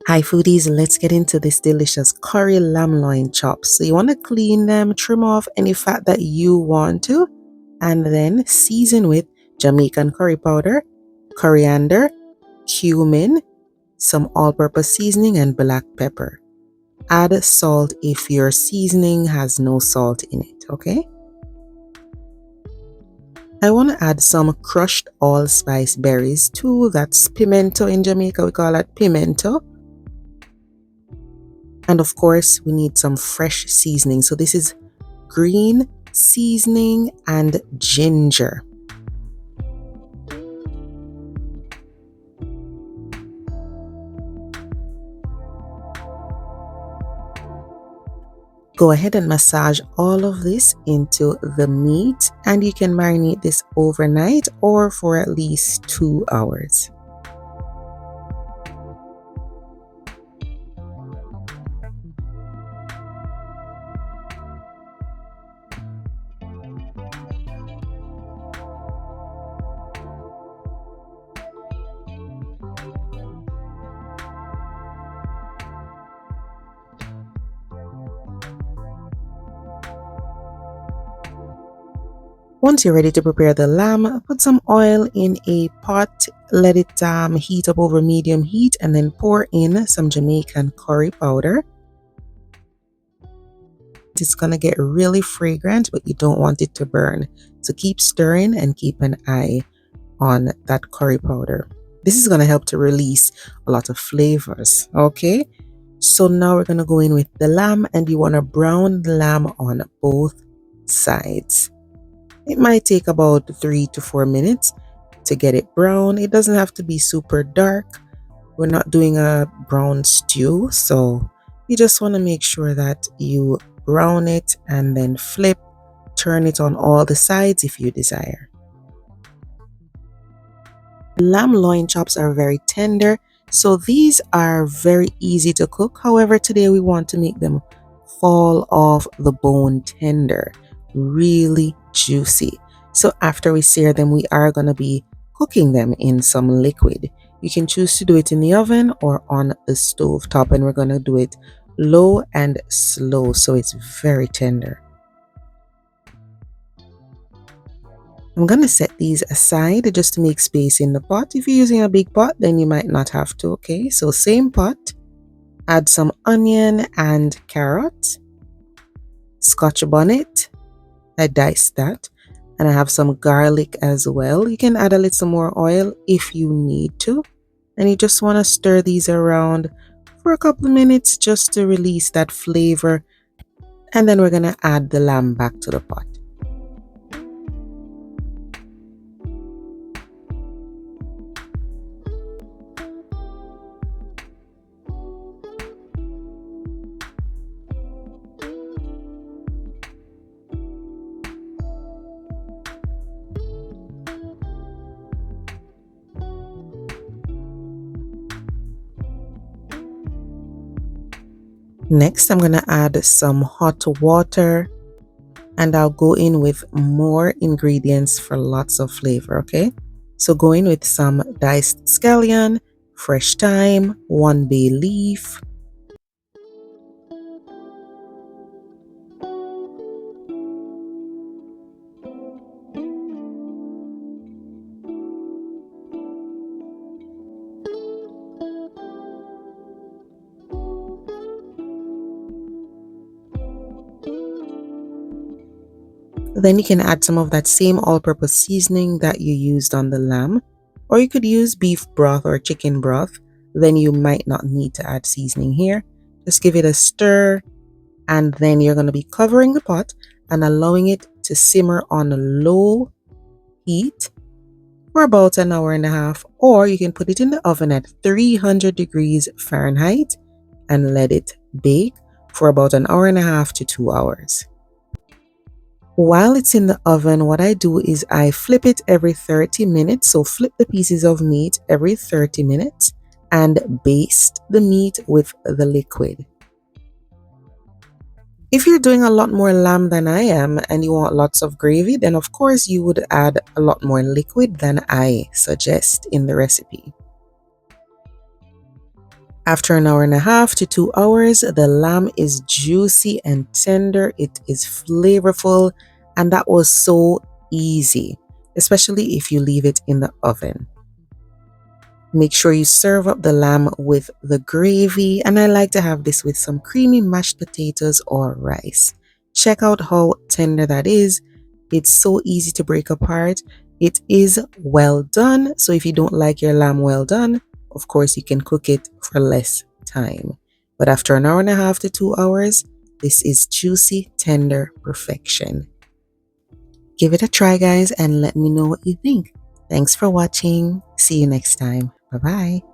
Hi foodies, let's get into this delicious curry lamb loin chops. So you want to clean them, trim off any fat that you want to, and then season with Jamaican curry powder, coriander, cumin, some all-purpose seasoning, and black pepper. Add salt if your seasoning has no salt in it, okay? I want to add some crushed allspice berries too. That's pimento in Jamaica, we call it pimento. And of course, we need some fresh seasoning. So this is green seasoning and ginger. Go ahead and massage all of this into the meat, and you can marinate this overnight or for at least 2 hours. Once you're ready to prepare the lamb, put some oil in a pot, let it heat up over medium heat, and then pour in some Jamaican curry powder. It's gonna get really fragrant, but you don't want it to burn. So keep stirring and keep an eye on that curry powder. This is gonna help to release a lot of flavors, okay? So now we're gonna go in with the lamb, and you wanna brown the lamb on both sides. It might take about 3 to 4 minutes to get it brown. It doesn't have to be super dark. We're not doing a brown stew, so you just want to make sure that you brown it and then flip, turn it on all the sides if you desire. Lamb loin chops are very tender, so these are very easy to cook. However, today we want to make them fall off the bone tender, really juicy. So after we sear them, we are going to be cooking them in some liquid. You can choose to do it in the oven or on the stove top, and we're going to do it low and slow so it's very tender. I'm going to set these aside just to make space in the pot. If you're using a big pot, then you might not have to, okay? So same pot, add some onion and carrot, scotch bonnet, I diced that, and I have some garlic as well. You can add a little more oil if you need to, and you just want to stir these around for a couple of minutes just to release that flavor, and then we're going to add the lamb back to the pot. Next, I'm going to add some hot water, and I'll go in with more ingredients for lots of flavor, okay? So go in with some diced scallion, fresh thyme, 1 bay leaf, then you can add some of that same all-purpose seasoning that you used on the lamb, or you could use beef broth or chicken broth. Then you might not need to add seasoning here. Just give it a stir, and then you're going to be covering the pot and allowing it to simmer on low heat for about an hour and a half, or you can put it in the oven at 300 degrees Fahrenheit and let it bake for about an hour and a half to 2 hours. While it's in the oven, what I do is I flip it every 30 minutes. So flip the pieces of meat every 30 minutes and baste the meat with the liquid. If you're doing a lot more lamb than I am and you want lots of gravy, then of course you would add a lot more liquid than I suggest in the recipe. After an hour and a half to 2 hours, the lamb is juicy and tender. It is flavorful, and that was so easy, especially if you leave it in the oven. Make sure you serve up the lamb with the gravy, and I like to have this with some creamy mashed potatoes or rice. Check out how tender that is. It's so easy to break apart. It is well done, so if you don't like your lamb well done, of course you can cook it for less time. But after an hour and a half to 2 hours, this is juicy, tender perfection. Give it a try, guys, and let me know what you think. Thanks for watching. See you next time. Bye bye.